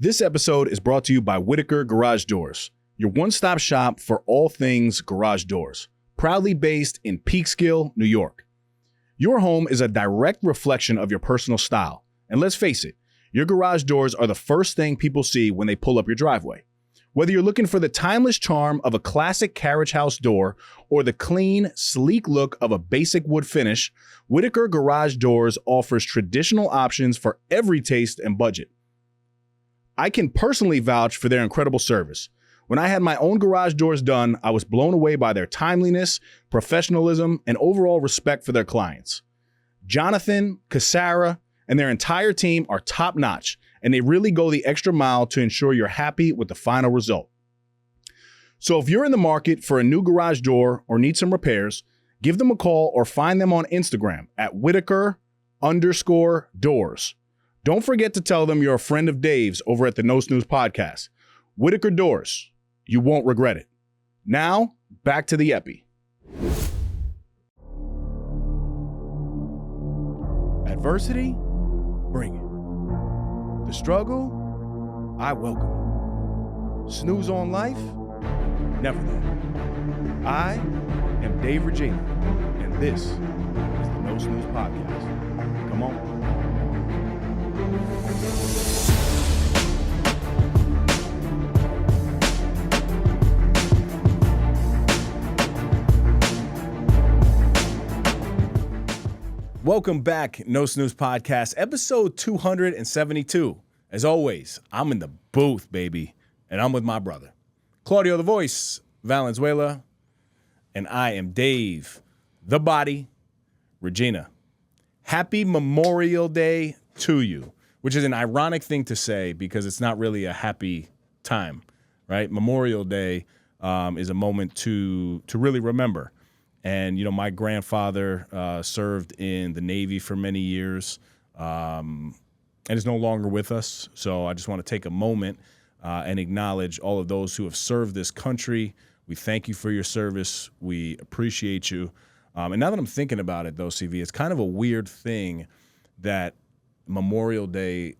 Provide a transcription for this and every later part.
This episode is brought to you by Whitaker Garage Doors, your one-stop shop for all things garage doors, proudly based in Peekskill, New York. Your home is a direct reflection of your personal style, and let's face it, your garage doors are the first thing people see when they pull up your driveway. Whether you're looking for the timeless charm of a classic carriage house door or the clean, sleek look of a basic wood finish, Whitaker Garage Doors offers traditional options for every taste and budget. I can personally vouch for their incredible service. When I had my own garage doors done, I was blown away by their timeliness, professionalism, and overall respect for their clients. Jonathan, Cassara, and their entire team are top-notch, and they really go the extra mile to ensure you're happy with the final result. So if you're in the market for a new garage door or need some repairs, give them a call or find them on Instagram at Whitaker_doors. Don't forget to tell them you're a friend of Dave's over at the No Snooze podcast. Whitaker Doors. You won't regret it. Now, back to the epi. Adversity? Bring it. The struggle? I welcome it. Snooze on life? Never that. I am Dave Regina, and this is the No Snooze podcast. Come on. Welcome back, No Snooze Podcast, episode 272. As always, I'm in the booth, baby, and I'm with my brother, Claudio the Voice Valenzuela, and I am Dave, the Body, Regina. Happy Memorial Day to you, which is an ironic thing to say because it's not really a happy time, right? Memorial Day is a moment to really remember. And, you know, my grandfather served in the Navy for many years and is no longer with us. So I just want to take a moment and acknowledge all of those who have served this country. We thank you for your service. We appreciate you. And now that I'm thinking about it, though, CV, it's kind of a weird thing that Memorial Day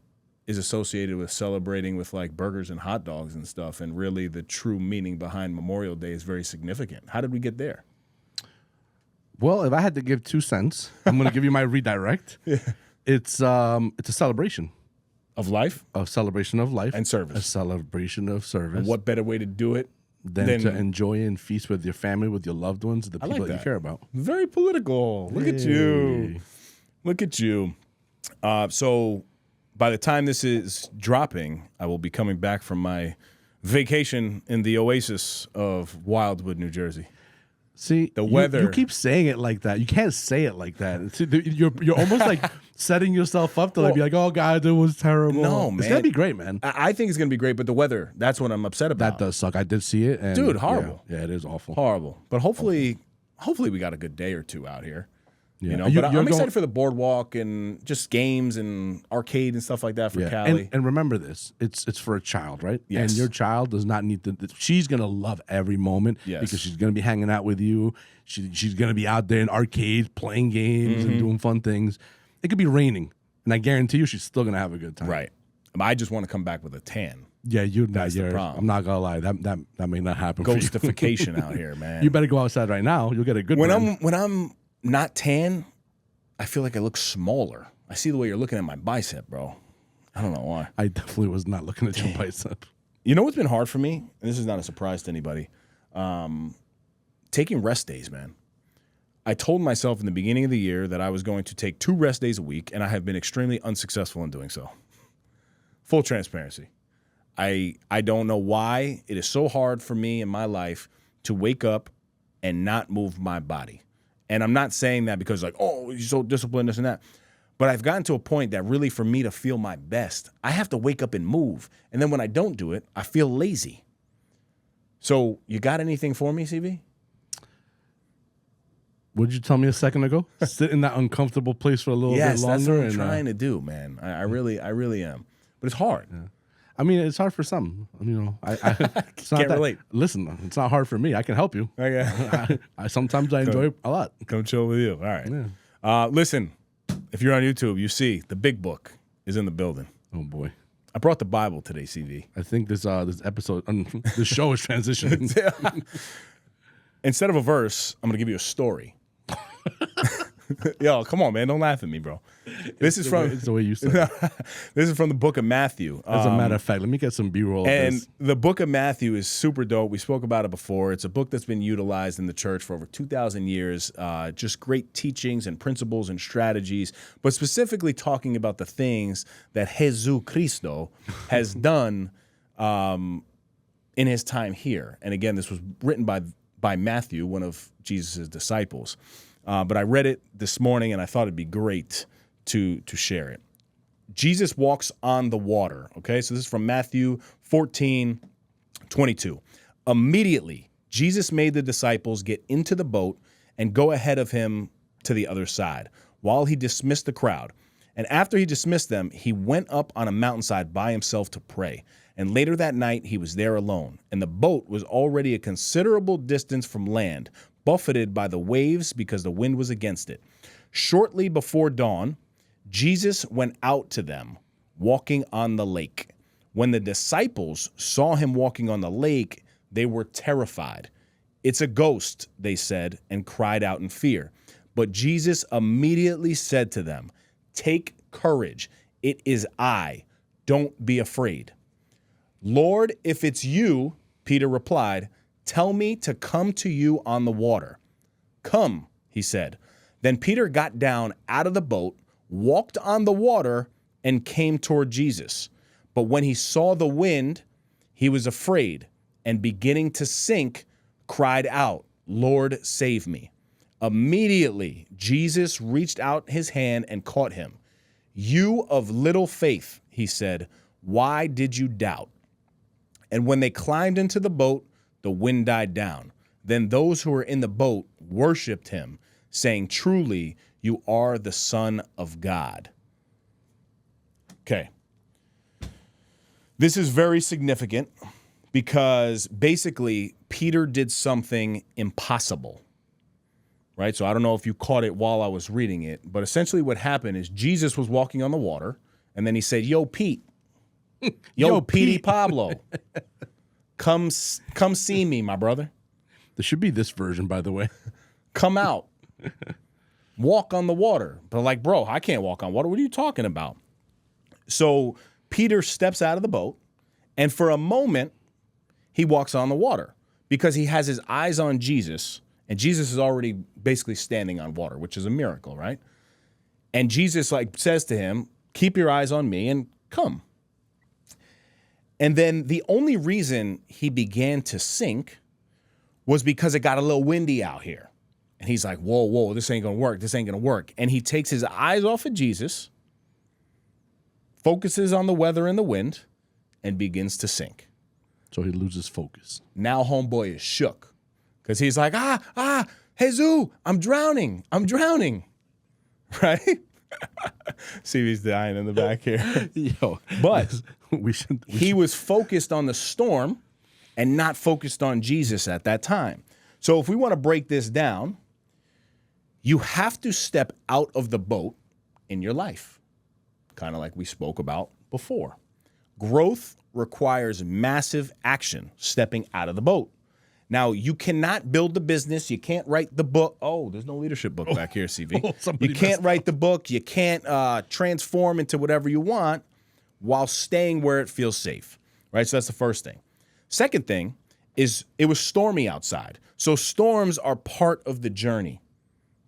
is associated with celebrating with, like, burgers and hot dogs and stuff. And really the true meaning behind Memorial Day is very significant. How did we get there? Well, if I had to give 2 cents, I'm going to give you my redirect. Yeah. It's a celebration of life, a celebration of life and service, a celebration of service. And what better way to do it than to enjoy and feast with your family, with your loved ones, the people that you care about. Very political. Look at you. Look at you. So by the time this is dropping, I will be coming back from my vacation in the oasis of Wildwood, New Jersey. See, the weather. You keep saying it like that. You can't say it like that. See, you're almost like setting yourself up to be like, oh, God, it was terrible. No, man. It's going to be great, man. I think it's going to be great, but the weather, that's what I'm upset about. That does suck. I did see it. And dude, horrible. Yeah, it is awful. Horrible. But hopefully we got a good day or two out here. Yeah. You know, but I'm excited for the boardwalk and just games and arcade and stuff like that for Cali. And remember this, it's for a child, right? Yes. And your child does not need to, she's going to love every moment because she's going to be hanging out with you. She's going to be out there in arcades playing games and doing fun things. It could be raining, and I guarantee you she's still going to have a good time. Right. I just want to come back with a tan. Yeah, that's the problem. I'm not going to lie. That may not happen for you. Ghostification out here, man. You better go outside right now. You'll get a good burn. When I'm not tan, I feel like I look smaller. I see the way you're looking at my bicep, bro. I don't know why. I definitely was not looking at your bicep. You know what's been hard for me? And this is not a surprise to anybody. Taking rest days, man. I told myself in the beginning of the year that I was going to take 2 rest days a week, and I have been extremely unsuccessful in doing so. Full transparency. I don't know why it is so hard for me in my life to wake up and not move my body. And I'm not saying that because, like, oh, you're so disciplined, this and that. But I've gotten to a point that really, for me to feel my best, I have to wake up and move. And then when I don't do it, I feel lazy. So you got anything for me, CB? What did you tell me a second ago? Sit in that uncomfortable place for a little bit longer. Yes, that's what I'm trying to do, man. I really am. But it's hard. Yeah. I mean, it's hard for some. You know, I can't relate. Listen, it's not hard for me. I can help you. Okay. Sometimes I enjoy it a lot. Come chill with you. All right. Yeah. Listen, if you're on YouTube, you see the big book is in the building. Oh boy. I brought the Bible today, CV. I think this episode, this show is transitioning. Instead of a verse, I'm going to give you a story. Yo, come on, man. Don't laugh at me, bro. It's the way you said it. This is from the book of Matthew. As a matter of fact, let me get some B-roll. And the book of Matthew is super dope. We spoke about it before. It's a book that's been utilized in the church for over 2,000 years. Just great teachings and principles and strategies, but specifically talking about the things that Jesus Cristo has done in his time here. And again, this was written by Matthew, one of Jesus' disciples. But I read it this morning, and I thought it'd be great to share it. Jesus walks on the water, okay? So this is from Matthew 14:22. Immediately, Jesus made the disciples get into the boat and go ahead of him to the other side while he dismissed the crowd. And after he dismissed them, he went up on a mountainside by himself to pray. And later that night, he was there alone. And the boat was already a considerable distance from land, buffeted by the waves because the wind was against it. Shortly before dawn, Jesus went out to them, walking on the lake. When the disciples saw him walking on the lake, they were terrified. "It's a ghost," they said, and cried out in fear. But Jesus immediately said to them, "Take courage. It is I. Don't be afraid." "Lord, if it's you," Peter replied, "tell me to come to you on the water." "Come," he said. Then Peter got down out of the boat, walked on the water, and came toward Jesus. But when he saw the wind, he was afraid, and beginning to sink, cried out, "Lord, save me." Immediately, Jesus reached out his hand and caught him. "You of little faith," he said, "why did you doubt?" And when they climbed into the boat, the wind died down. Then those who were in the boat worshiped him, saying, "Truly, you are the Son of God." Okay. This is very significant because basically Peter did something impossible, right? So I don't know if you caught it while I was reading it, but essentially what happened is Jesus was walking on the water, and then he said, "Yo, Pete. Yo, Petey Pablo. Come see me, my brother. There should be this version, by the way. Come out. Walk on the water." But like, bro, I can't walk on water. What are you talking about? So Peter steps out of the boat, and for a moment, he walks on the water because he has his eyes on Jesus, and Jesus is already basically standing on water, which is a miracle, right? And Jesus says to him, "Keep your eyes on me and come." And then the only reason he began to sink was because it got a little windy out here. And he's like, whoa, this ain't going to work. This ain't going to work. And he takes his eyes off of Jesus, focuses on the weather and the wind, and begins to sink. So he loses focus. Now homeboy is shook because he's like, Jesus, I'm drowning. Right? CV's dying in the back here. Yo, but he was focused on the storm and not focused on Jesus at that time. So if we want to break this down, you have to step out of the boat in your life, kind of like we spoke about before. Growth requires massive action, stepping out of the boat. Now, you cannot build the business. You can't write the book. Oh, there's no leadership book back here, CV. You can't write the book. You can't transform into whatever you want while staying where it feels safe, right? So that's the first thing. Second thing is it was stormy outside. So storms are part of the journey,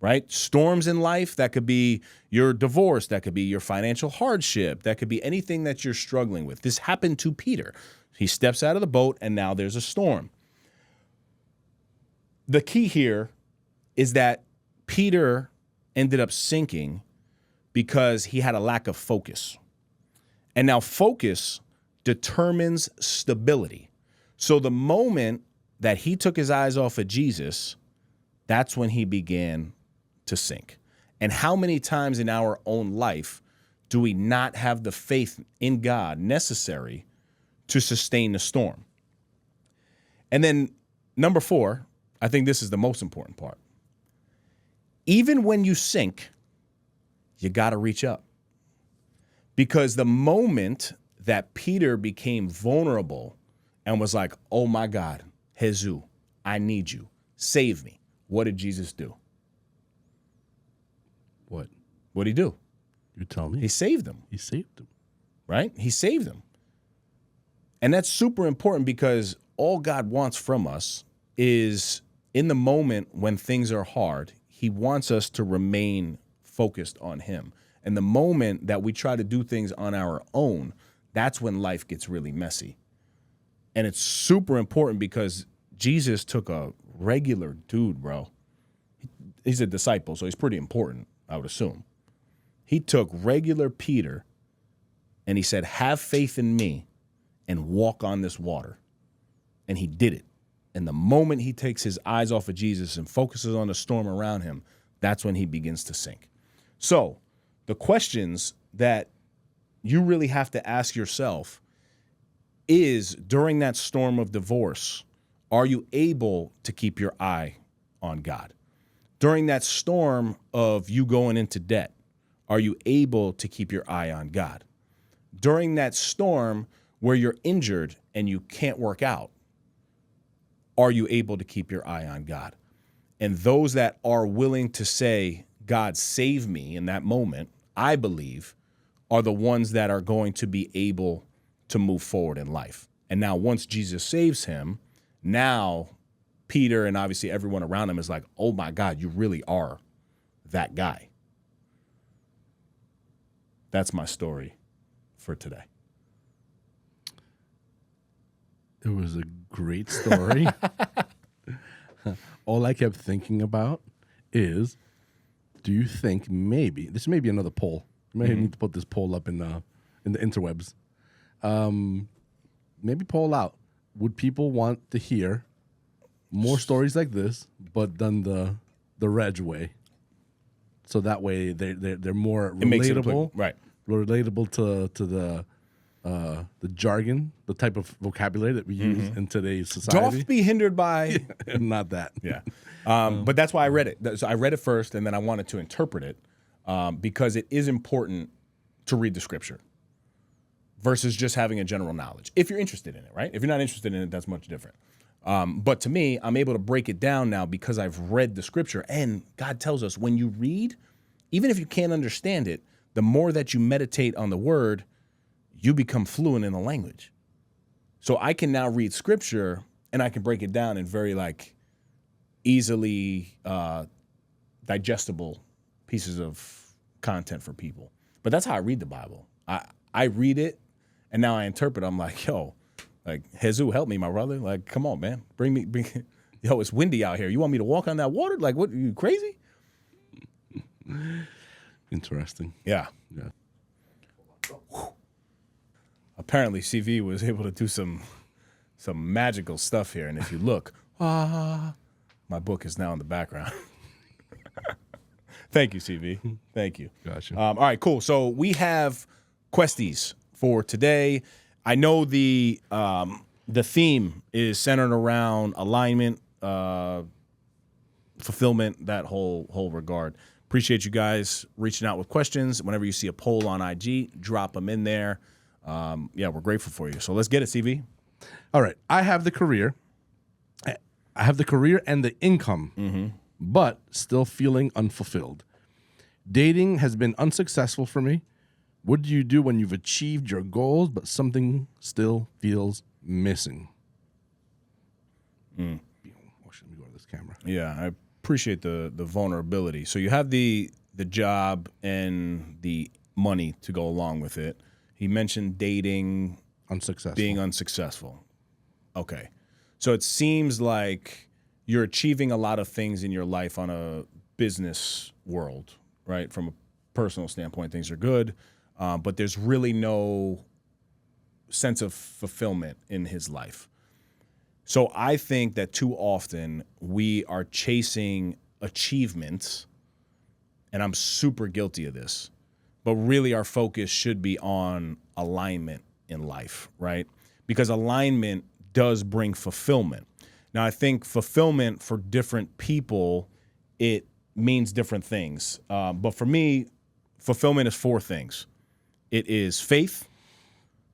right? Storms in life, that could be your divorce, that could be your financial hardship, that could be anything that you're struggling with. This happened to Peter. He steps out of the boat, and now there's a storm. The key here is that Peter ended up sinking because he had a lack of focus. And now focus determines stability. So the moment that he took his eyes off of Jesus, that's when he began to sink. And how many times in our own life do we not have the faith in God necessary to sustain the storm? And then number 4, I think this is the most important part. Even when you sink, you got to reach up. Because the moment that Peter became vulnerable and was like, oh my God, Jesus, I need you. Save me. What did Jesus do? What? What did he do? You tell me. He saved him. He saved him. Right? He saved him. And that's super important because all God wants from us is in the moment when things are hard, he wants us to remain focused on him. And the moment that we try to do things on our own, that's when life gets really messy. And it's super important because Jesus took a regular dude, bro. He's a disciple, so he's pretty important, I would assume. He took regular Peter and he said, have faith in me and walk on this water. And he did it. And the moment he takes his eyes off of Jesus and focuses on the storm around him, that's when he begins to sink. So the questions that you really have to ask yourself is, during that storm of divorce, are you able to keep your eye on God? During that storm of you going into debt, are you able to keep your eye on God? During that storm where you're injured and you can't work out, are you able to keep your eye on God? And those that are willing to say, God, save me in that moment, I believe, are the ones that are going to be able to move forward in life. And now once Jesus saves him, now Peter and obviously everyone around him is like, oh my God, you really are that guy. That's my story for today. It was a great story. All I kept thinking about is, do you think maybe, this may be another poll. You may need to put this poll up in the interwebs. Maybe poll out. Would people want to hear more stories like this, but done the Reg way? So that way they're more relatable, right? Relatable to the jargon, the type of vocabulary that we use in today's society. Doth be hindered by not that. Yeah. But that's why I read it. So I read it first, and then I wanted to interpret it because it is important to read the scripture versus just having a general knowledge. If you're interested in it, right? If you're not interested in it, that's much different. But to me, I'm able to break it down now because I've read the scripture. And God tells us when you read, even if you can't understand it, the more that you meditate on the word, you become fluent in the language. So I can now read scripture and I can break it down in very easily digestible pieces of content for people. But that's how I read the Bible. I read it and now I interpret. I'm like, yo, Jesus, help me, my brother. Like, come on, man. Bring yo, it's windy out here. You want me to walk on that water? Like, what, are you crazy? Interesting. Yeah. Apparently, CV was able to do some magical stuff here. And if you look, my book is now in the background. Thank you, CV. Thank you. Gotcha. All right, cool. So we have questies for today. I know the theme is centered around alignment, fulfillment, that whole regard. Appreciate you guys reaching out with questions. Whenever you see a poll on IG, drop them in there. Yeah, we're grateful for you. So let's get it, CV. All right. I have the career. I have the career and the income, but still feeling unfulfilled. Dating has been unsuccessful for me. What do you do when you've achieved your goals, but something still feels missing? Oh, let me go to this camera. Yeah, I appreciate the vulnerability. So you have the job and the money to go along with it. He mentioned dating being unsuccessful. Okay. So it seems like you're achieving a lot of things in your life on a business world, right? From a personal standpoint, things are good, but there's really no sense of fulfillment in his life. So I think that too often we are chasing achievements, and I'm super guilty of this, but really our focus should be on alignment in life, right? Because alignment does bring fulfillment. Now, I think fulfillment for different people, it means different things. But for me, fulfillment is 4 things. It is faith,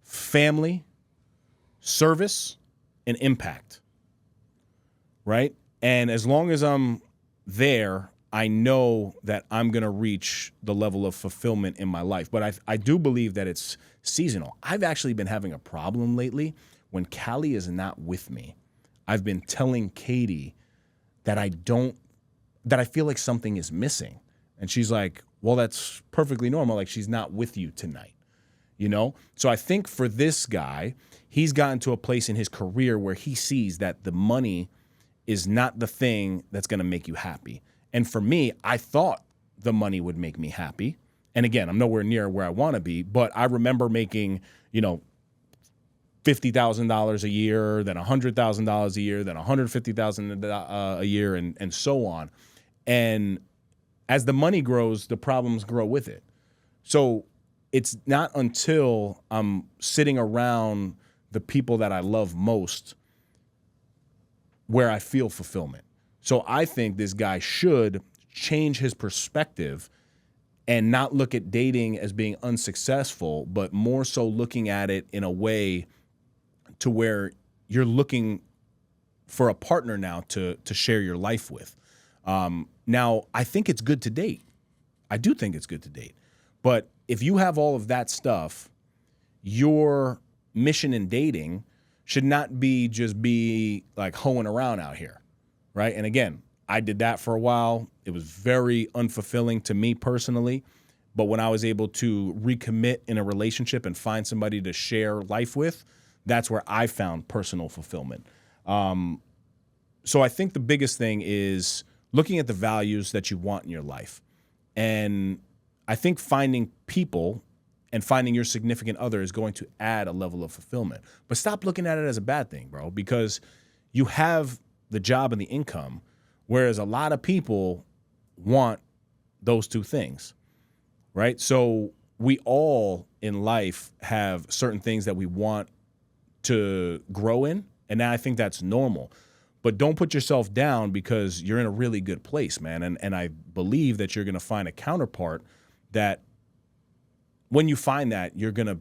family, service, and impact, right? And as long as I'm there, I know that I'm going to reach the level of fulfillment in my life. But I do believe that it's seasonal. I've actually been having a problem lately when Callie is not with me. I've been telling Katie that I feel like something is missing. And she's like, well, that's perfectly normal. Like, she's not with you tonight, you know? So I think for this guy, he's gotten to a place in his career where he sees that the money is not the thing that's going to make you happy. And for me, I thought the money would make me happy. And again, I'm nowhere near where I want to be, but I remember making, $50,000 a year, then $100,000 a year, then $150,000 a year, and so on. And as the money grows, the problems grow with it. So it's not until I'm sitting around the people that I love most where I feel fulfillment. So I think this guy should change his perspective and not look at dating as being unsuccessful, but more so looking at it in a way to where you're looking for a partner now to share your life with. Now, I think it's good to date. I do think it's good to date. But if you have all of that stuff, your mission in dating should not be just be like hoeing around out here, right? And again, I did that for a while. It was very unfulfilling to me personally. But when I was able to recommit in a relationship and find somebody to share life with, that's where I found personal fulfillment. So I think the biggest thing is looking at the values that you want in your life. And I think finding people and finding your significant other is going to add a level of fulfillment. But stop looking at it as a bad thing, bro, because you have the job and the income, whereas a lot of people want those two things, right? So we all in life have certain things that we want to grow in, and I think that's normal. But don't put yourself down because you're in a really good place, man. And I believe that you're going to find a counterpart that when you find that, you're going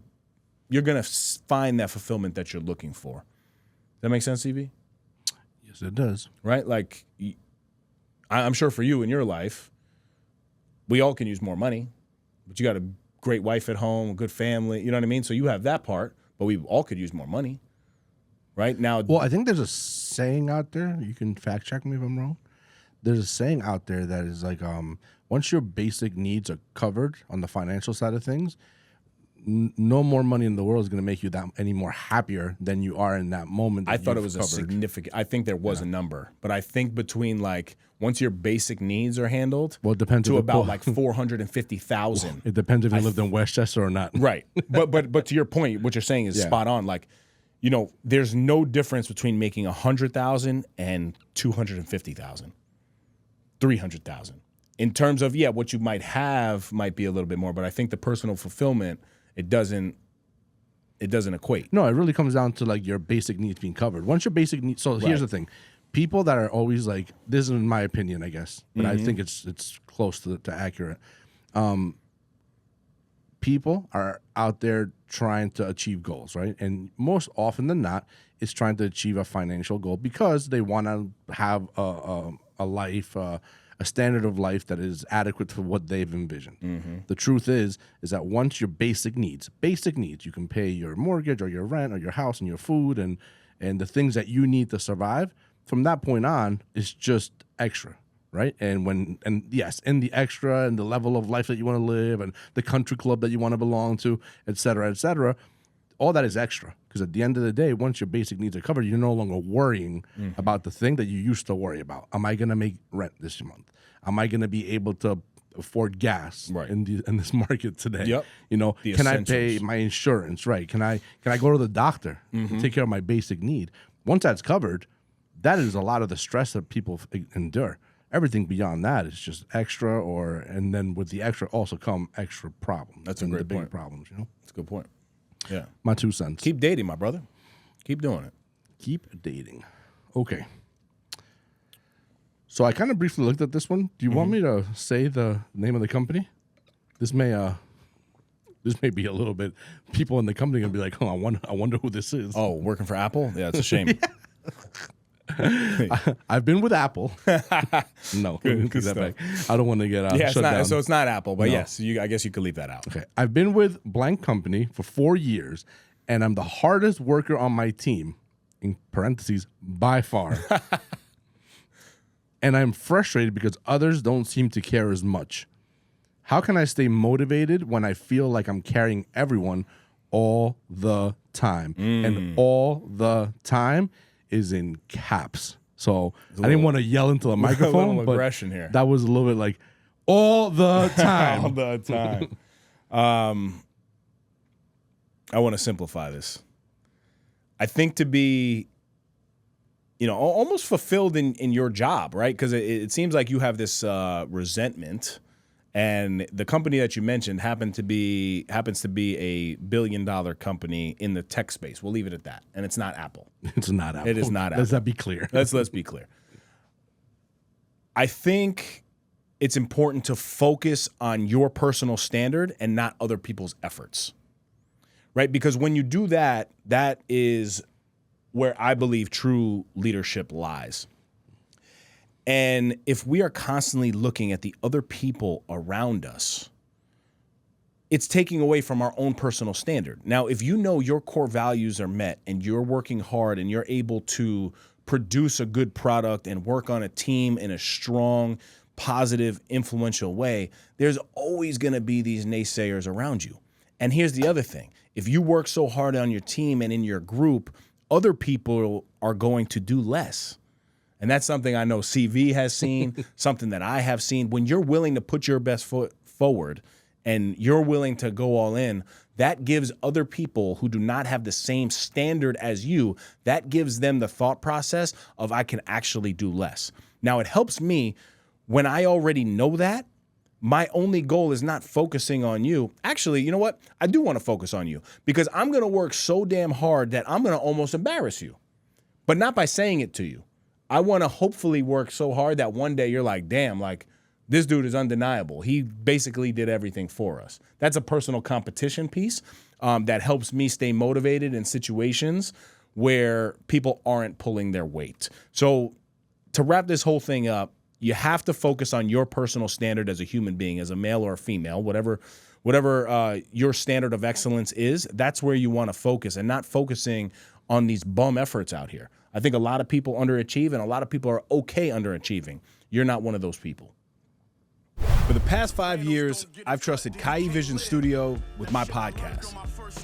to find that fulfillment that you're looking for. Does that make sense, CB? Yes, it does. Right? Like, I'm sure for you in your life, we all can use more money, but you got a great wife at home, a good family, you know what I mean? So you have that part, but we all could use more money. Right now, well, I think there's a saying out there. You can fact check me if I'm wrong. There's a saying out there that is like, once your basic needs are covered on the financial side of things, no more money in the world is going to make you that any more happier than you are in that moment. I thought it was a significant. I think there was a number, but I think between like once your basic needs are handled, well, it depends to about like 450,000. Well, it depends if you lived in Westchester or not. Right, but to your point, what you're saying is spot on. Like, there's no difference between making 100,000 and 250,000, 300,000. In terms of what you might have might be a little bit more, but I think the personal fulfillment it doesn't equate. No, it really comes down to like your basic needs being covered. Once your basic needs, so here's the thing: people that are always like, this is in my opinion, I guess, but I think it's close to accurate. People are out there trying to achieve goals, right? And most often than not, it's trying to achieve a financial goal because they want to have a life, a standard of life that is adequate for what they've envisioned. The truth is that once your basic needs, you can pay your mortgage or your rent or your house and your food and the things that you need to survive. From that point on, it's just extra. Right. And yes, and the extra and the level of life that you want to live and the country club that you want to belong to, et cetera, all that is extra. Because at the end of the day, once your basic needs are covered, you're no longer worrying about the thing that you used to worry about. Am I going to make rent this month? Am I going to be able to afford gas in this market today? Yep. Can I pay my insurance? Right. Can I go to the doctor and take care of my basic need? Once that's covered, that is a lot of the stress that people endure. Everything beyond that is just extra, and then with the extra also come extra problems. That's a great point. Big problems, That's a good point. Yeah. My 2 cents. Keep dating, my brother. Keep doing it. Keep dating. Okay. So I kind of briefly looked at this one. Do you want me to say the name of the company? This may this may be a little bit. People in the company gonna be like, "Oh, I wonder who this is." Oh, working for Apple? Yeah, it's a shame. I've been with Apple. No, Good that back. I don't want to get shut down. So it's not Apple, but No. yes, I guess you could leave that out. Okay, I've been with blank company for 4 years, and I'm the hardest worker on my team. In parentheses, by far. And I'm frustrated because others don't seem to care as much. How can I stay motivated when I feel like I'm carrying everyone all the time? And all the time is in caps. So I didn't want to yell into the microphone, little but aggression here. that was a little bit like all the time. All the time. I want to simplify this. I think to be, almost fulfilled in your job, right? Because it seems like you have this resentment, and the company that you mentioned happens to be a $1 billion company in the tech space. We'll leave it at that, and it's not Apple. It's not Apple. It is not Apple. Let's that be clear. Let's be clear. I think it's important to focus on your personal standard and not other people's efforts, right? Because when you do that, that is where I believe true leadership lies. And if we are constantly looking at the other people around us, it's taking away from our own personal standard. Now, if you know your core values are met and you're working hard and you're able to produce a good product and work on a team in a strong, positive, influential way, there's always going to be these naysayers around you. And here's the other thing. If you work so hard on your team and in your group, other people are going to do less. And that's something I know CV has seen, something that I have seen. When you're willing to put your best foot forward and you're willing to go all in, that gives other people who do not have the same standard as you, that gives them the thought process of I can actually do less. Now, it helps me when I already know that. My only goal is not focusing on you. Actually, you know what? I do want to focus on you because I'm going to work so damn hard that I'm going to almost embarrass you, but not by saying it to you. I want to hopefully work so hard that one day you're like, damn, like this dude is undeniable. He basically did everything for us. That's a personal competition piece that helps me stay motivated in situations where people aren't pulling their weight. So to wrap this whole thing up, you have to focus on your personal standard as a human being, as a male or a female, whatever your standard of excellence is. That's where you want to focus and not focusing on these bum efforts out here. I think a lot of people underachieve and a lot of people are okay underachieving. You're not one of those people. For the past 5 years, I've trusted Kai Vision Studio with my podcast.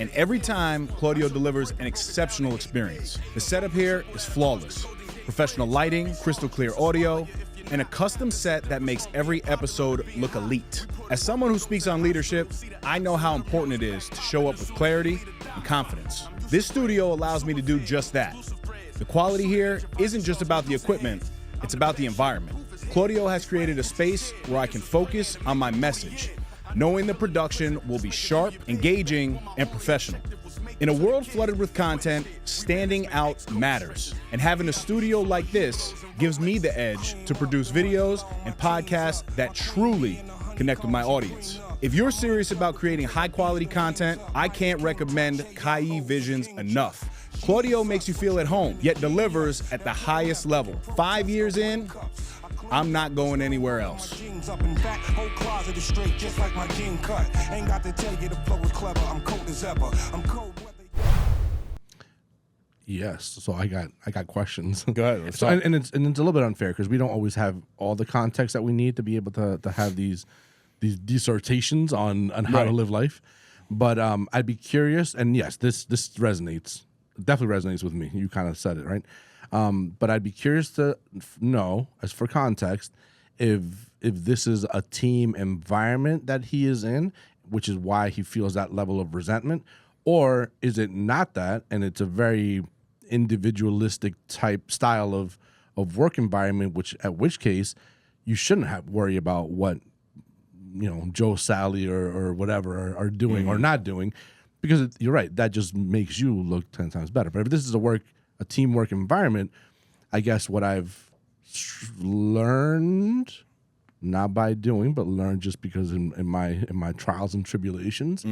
And every time, Claudio delivers an exceptional experience. The setup here is flawless. Professional lighting, crystal clear audio, and a custom set that makes every episode look elite. As someone who speaks on leadership, I know how important it is to show up with clarity and confidence. This studio allows me to do just that. The quality here isn't just about the equipment, it's about the environment. Claudio has created a space where I can focus on my message, knowing the production will be sharp, engaging, and professional. In a world flooded with content, standing out matters. And having a studio like this gives me the edge to produce videos and podcasts that truly connect with my audience. If you're serious about creating high quality content, I can't recommend Kai Visions enough. Claudio makes you feel at home, yet delivers at the highest level. 5 years in, I'm not going anywhere else. Yes, so I got questions. Go ahead. So and it's a little bit unfair because we don't always have all the context that we need to be able to have these dissertations on how to live life. But I'd be curious, and yes, this resonates. Definitely resonates with me. You kind of said it, right? But I'd be curious to know, as for context, if this is a team environment that he is in, which is why he feels that level of resentment, or is it not that, and it's a very individualistic type style of work environment, which case you shouldn't have worry about what Joe, Sally, or whatever are doing or not doing. Because you're right, that just makes you look 10 times better. But if this is a teamwork environment, I guess what I've learned, not by doing, but learn just because in my trials and tribulations,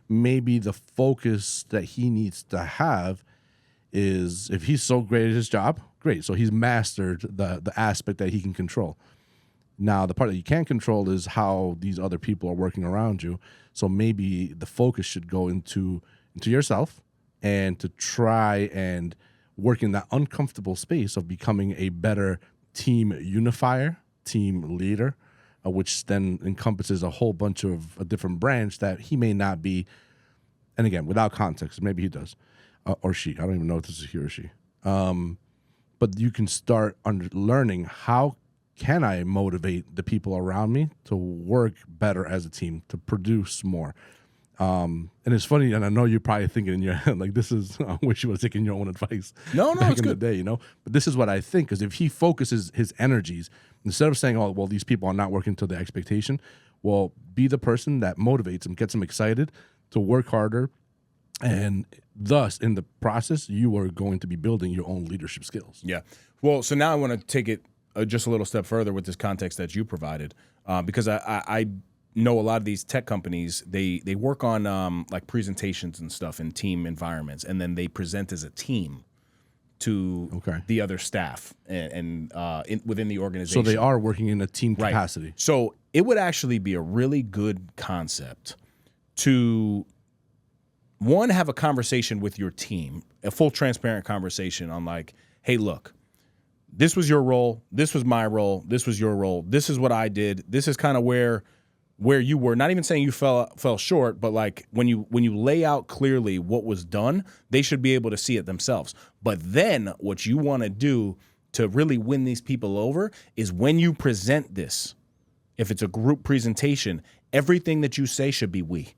maybe the focus that he needs to have is, if he's so great at his job, great. So he's mastered the aspect that he can control. Now, the part that you can't control is how these other people are working around you. So maybe the focus should go into yourself and to try and work in that uncomfortable space of becoming a better team unifier, team leader, which then encompasses a whole bunch of a different branch that he may not be. And again, without context, maybe he does, or she. I don't even know if this is he or she. But you can start learning, how can I motivate the people around me to work better as a team, to produce more? And it's funny, and I know you're probably thinking in your head, like, this is, I wish you would have taken your own advice back in the day, you know? But this is what I think, because if he focuses his energies, instead of saying, oh, well, these people are not working to the expectation, well, be the person that motivates them, gets them excited to work harder, and thus, in the process, you are going to be building your own leadership skills. Yeah. Well, so now I want to take it just a little step further with this context that you provided, because I know a lot of these tech companies, they work on like presentations and stuff in team environments, and then they present as a team to the other staff and within the organization. So they are working in a team capacity. Right. So it would actually be a really good concept to, one, have a conversation with your team, a full transparent conversation on like, hey, look, this was your role, this was my role, this was your role, this is what I did, this is kind of where you were. Not even saying you fell short, but like when you lay out clearly what was done, they should be able to see it themselves. But then what you want to do to really win these people over is, when you present this, if it's a group presentation, everything that you say should be we.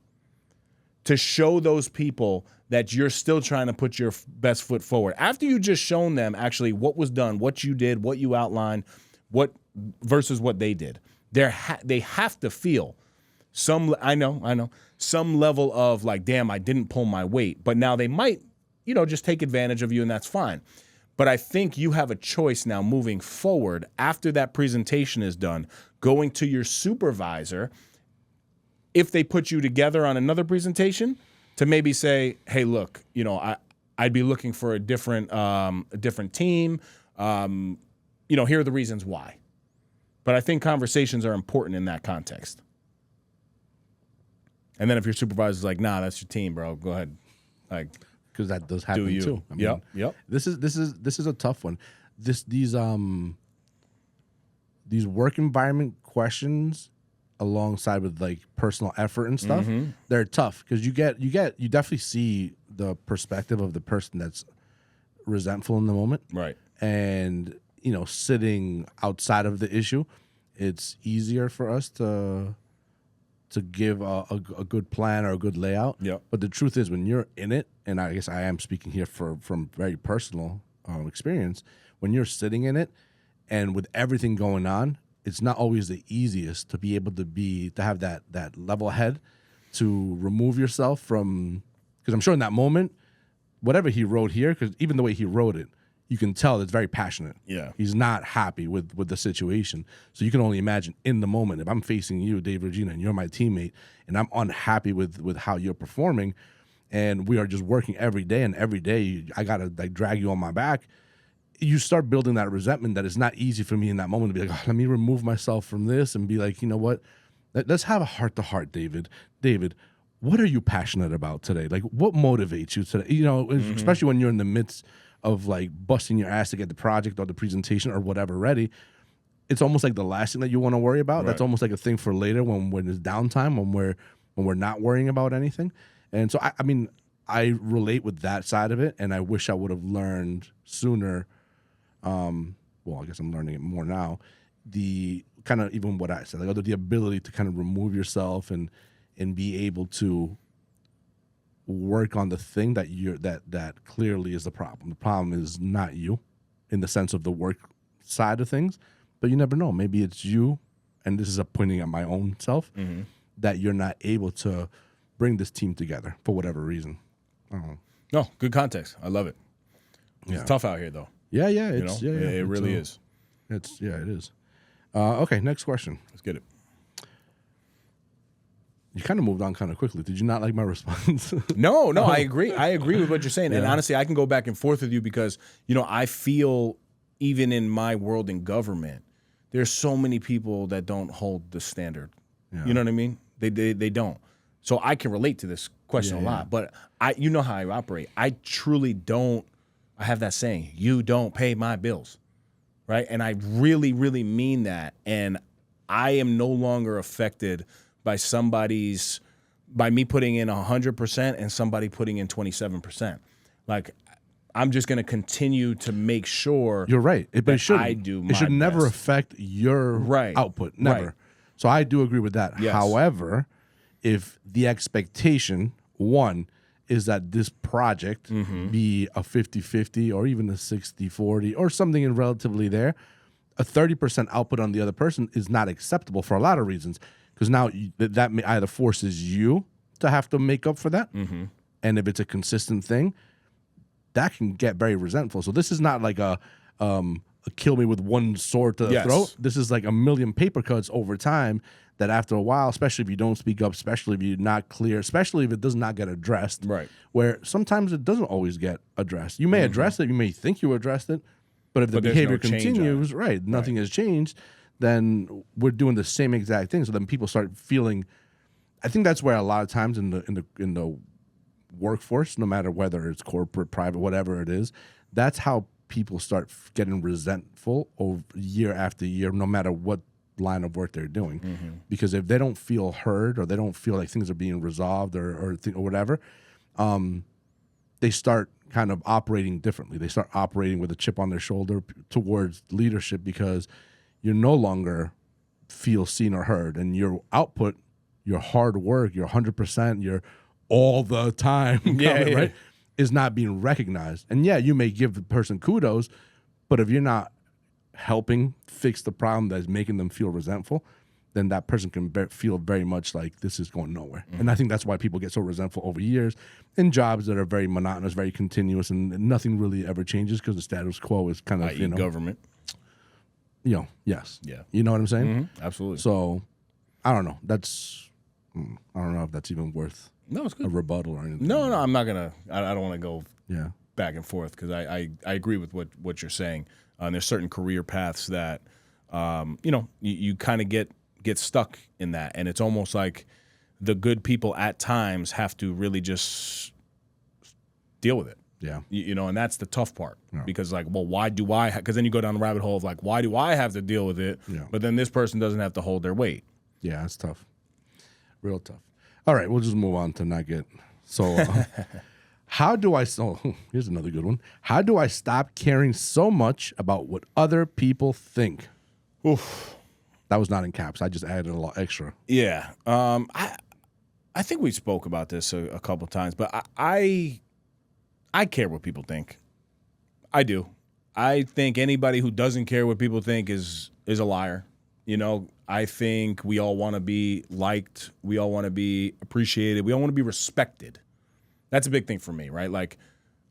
To show those people that you're still trying to put your best foot forward. After you just shown them actually what was done, what you did, what you outlined, what versus what they did. They have to feel some level of like, damn, I didn't pull my weight. But now they might, just take advantage of you, and that's fine. But I think you have a choice now moving forward after that presentation is done, going to your supervisor, if they put you together on another presentation, to maybe say, hey, look, I'd be looking for a different team. Here are the reasons why. But I think conversations are important in that context. And then if your supervisor's like, nah, that's your team, bro, go ahead. Like, because that does happen too. I mean, yep. This is a tough one. These work environment questions, alongside with like personal effort and stuff, they're tough, because you definitely see the perspective of the person that's resentful in the moment, right? And sitting outside of the issue, it's easier for us to give a good plan or a good layout. Yep. But the truth is, when you're in it, and I guess I am speaking here from very personal experience, when you're sitting in it and with everything going on, it's not always the easiest to be able to have that level head to remove yourself from, because I'm sure in that moment, whatever he wrote here, because even the way he wrote it, you can tell it's very passionate. Yeah. He's not happy with the situation. So you can only imagine in the moment, if I'm facing you, Dave Regina, and you're my teammate, and I'm unhappy with how you're performing, and we are just working every day, and every day I got to like drag you on my back, you start building that resentment that it's not easy for me in that moment to be like, let me remove myself from this and be like, you know what? Let's have a heart-to-heart, David. David, what are you passionate about today? Like, what motivates you today? Especially when you're in the midst of like busting your ass to get the project or the presentation or whatever ready. It's almost like the last thing that you want to worry about. Right. That's almost like a thing for later when there's downtime, when we're not worrying about anything. And so, I mean, I relate with that side of it, and I wish I would have learned sooner. Well, I guess I'm learning it more now. The kind of, even what I said, like the ability to kind of remove yourself and be able to work on the thing that clearly is the problem. The problem is not you, in the sense of the work side of things, but you never know. Maybe it's you, and this is pointing at my own self, that you're not able to bring this team together for whatever reason. I don't know. No, good context. I love it. It's tough out here, though. Yeah, It really is. It is. Okay, next question. Let's get it. You kind of moved on kind of quickly. Did you not like my response? No, I agree. I agree with what you're saying. And honestly, I can go back and forth with you because, I feel even in my world in government, there's so many people that don't hold the standard. Yeah. You know what I mean? They don't. So I can relate to this question a lot. But you know how I operate. I truly don't. I have that saying, you don't pay my bills. Right? And I really, really mean that. And I am no longer affected by me putting in 100% and somebody putting in 27%. Like, I'm just going to continue to make sure. You're right. But it should never best. affect your output. Never. Right. So I do agree with that. Yes. However, if the expectation, one, is that this project be a 50-50 or even a 60-40 or something in relatively there, a 30% output on the other person is not acceptable for a lot of reasons. Because now that either forces you to have to make up for that, and if it's a consistent thing, that can get very resentful. So this is not like a kill me with one sword to the throat. This is like a million paper cuts over time that after a while, especially if you don't speak up, especially if you're not clear, especially if it does not get addressed, where sometimes it doesn't always get addressed. You may address it, you may think you addressed it, but if the behavior continues, nothing has changed, then we're doing the same exact thing. So then people start feeling. I think that's where a lot of times in the workforce, no matter whether it's corporate, private, whatever it is, that's how people start getting resentful over year after year, no matter what line of work they're doing. Because if they don't feel heard or they don't feel like things are being resolved or whatever, they start kind of operating differently. They start operating with a chip on their shoulder towards leadership because you no longer feel seen or heard, and your output, your hard work, your 100%, your all the time, right, is not being recognized. And you may give the person kudos, but if you're not helping fix the problem that's making them feel resentful, then that person can feel very much like this is going nowhere. And I think that's why people get so resentful over years in jobs that are very monotonous, very continuous, and nothing really ever changes because the status quo is kind of, government. Yes. Yeah. You know what I'm saying? Absolutely. So, I don't know. I don't know if that's even worth it's good. A rebuttal or anything. No, I'm not going to. I don't want to go back and forth because I agree with what you're saying. There's certain career paths that, you kind of get stuck in that. And it's almost like the good people at times have to really just deal with it. Yeah. And that's the tough part because why do I, because then you go down the rabbit hole of why do I have to deal with it? Yeah. But then this person doesn't have to hold their weight. Yeah, it's tough. Real tough. All right, we'll just move on to not get so. Here's another good one. How do I stop caring so much about what other people think? Oof. That was not in caps. I just added a lot extra. Yeah. I think we spoke about this a couple times, but I care what people think. I do. I think anybody who doesn't care what people think is a liar. I think we all want to be liked. We all want to be appreciated. We all want to be respected. That's a big thing for me, right? Like,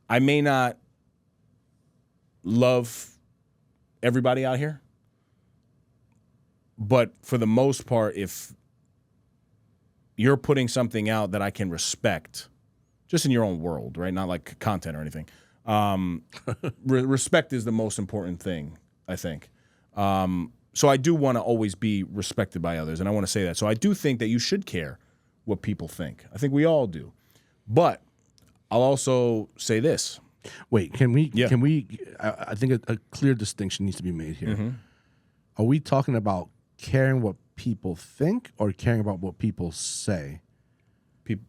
I may not love everybody out here, but for the most part, if you're putting something out that I can respect, just in your own world, right? Not like content or anything. Respect is the most important thing, I think. So I do want to always be respected by others, and I want to say that. So I do think that you should care what people think. I think we all do. But I'll also say this. Wait, can we? I think a clear distinction needs to be made here. Are we talking about caring what people think or caring about what people say?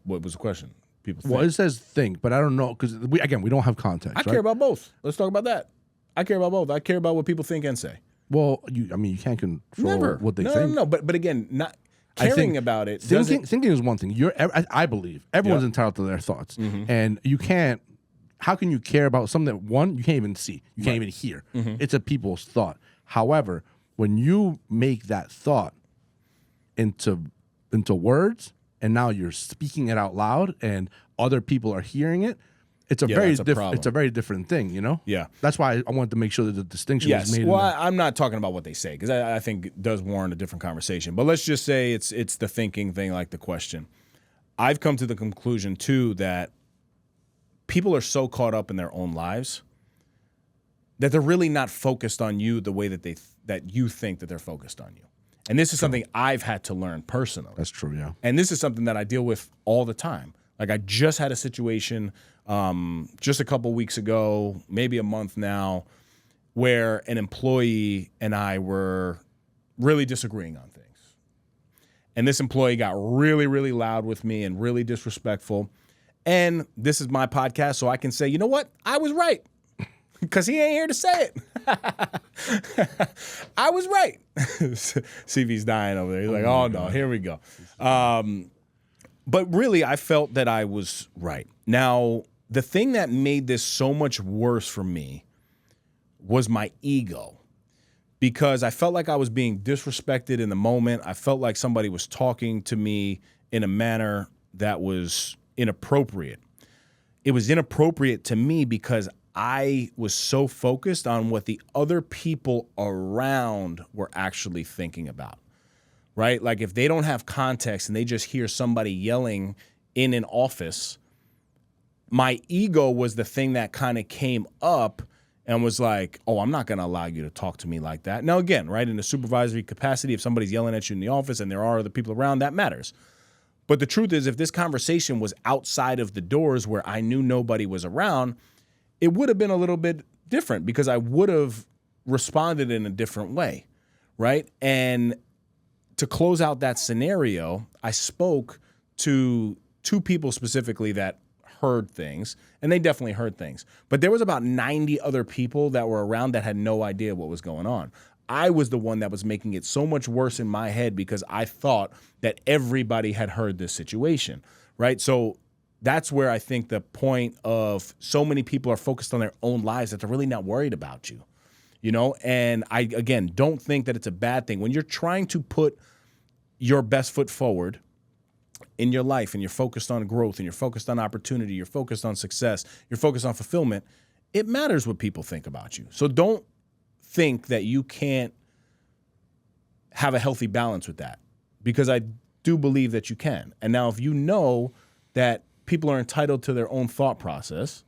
What was the question? People think. Well, it says think, but I don't know because we don't have context. I care about both. Let's talk about that. I care about both. I care about what people think and say. Well, you can't control what they think. No. But again, not caring about it. Thinking is one thing. I believe everyone's entitled to their thoughts, and you can't. How can you care about something that one you can't even see, you can't even hear? It's a people's thought. However, when you make that thought into words, and now you're speaking it out loud, and other people are hearing it, it's a very different thing, you know? Yeah. That's why I wanted to make sure that the distinction was made. Well, I'm not talking about what they say because I think it does warrant a different conversation. But let's just say it's the thinking thing, like the question. I've come to the conclusion, too, that people are so caught up in their own lives that they're really not focused on you the way that you think that they're focused on you. And this is something I've had to learn personally. That's true, yeah. And this is something that I deal with all the time. Like I just had a situation just a couple weeks ago, maybe a month now, where an employee and I were really disagreeing on things. And this employee got really, really loud with me and really disrespectful. And this is my podcast, so I can say, you know what? I was right. Because he ain't here to say it. I was right. CV's dying over there. He's like, oh, no, here we go. But really, I felt that I was right. Now, the thing that made this so much worse for me was my ego. Because I felt like I was being disrespected in the moment. I felt like somebody was talking to me in a manner that was inappropriate. It was inappropriate to me because I was so focused on what the other people around were actually thinking about, right? Like if they don't have context and they just hear somebody yelling in an office, my ego was the thing that kind of came up and was like, oh, I'm not going to allow you to talk to me like that. Now, again, right, in a supervisory capacity, if somebody's yelling at you in the office and there are other people around, that matters. But the truth is, if this conversation was outside of the doors where I knew nobody was around, it would have been a little bit different because I would have responded in a different way, right? And to close out that scenario, I spoke to two people specifically that heard things, and they definitely heard things. But there was about 90 other people that were around that had no idea what was going on. I was the one that was making it so much worse in my head because I thought that everybody had heard this situation, right? So that's where I think the point of so many people are focused on their own lives that they're really not worried about you, you know? And I, again, don't think that it's a bad thing. When you're trying to put your best foot forward in your life and you're focused on growth and you're focused on opportunity, you're focused on success, you're focused on fulfillment, it matters what people think about you. So don't think that you can't have a healthy balance with that because I do believe that you can. And now if you know that people are entitled to their own thought process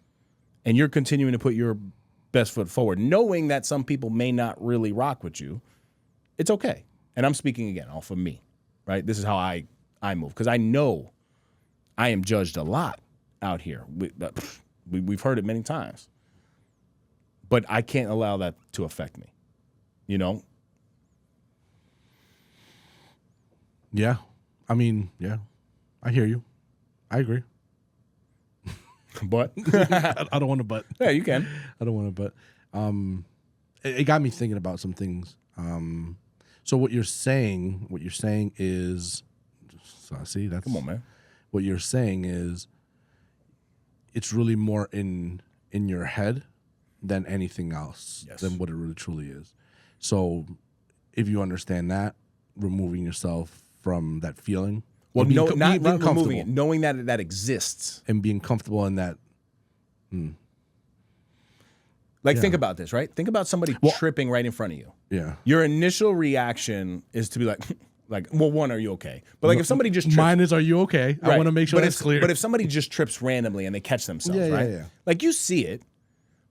and you're continuing to put your best foot forward, knowing that some people may not really rock with you, it's okay. And I'm speaking again off of me, right? This is how I move because I know I am judged a lot out here. We've heard it many times. But I can't allow that to affect me, you know? Yeah. I mean, yeah. I hear you. I agree. But? I don't want to but. Yeah, you can. I don't want to but. It got me thinking about some things. So what you're saying is, so see, that's. Come on, man. What you're saying is it's really more in your head than anything else, than what it really truly is. So if you understand that, removing yourself from that feeling. Well, not removing it, knowing that that exists. And being comfortable in that. Think about this, right? Think about somebody tripping right in front of you. Yeah. Your initial reaction is to be like, well, one, are you okay? But like if somebody just trips. Mine is, are you okay? Right. I want to make sure that's clear. But if somebody just trips randomly and they catch themselves, right? Yeah. Like you see it.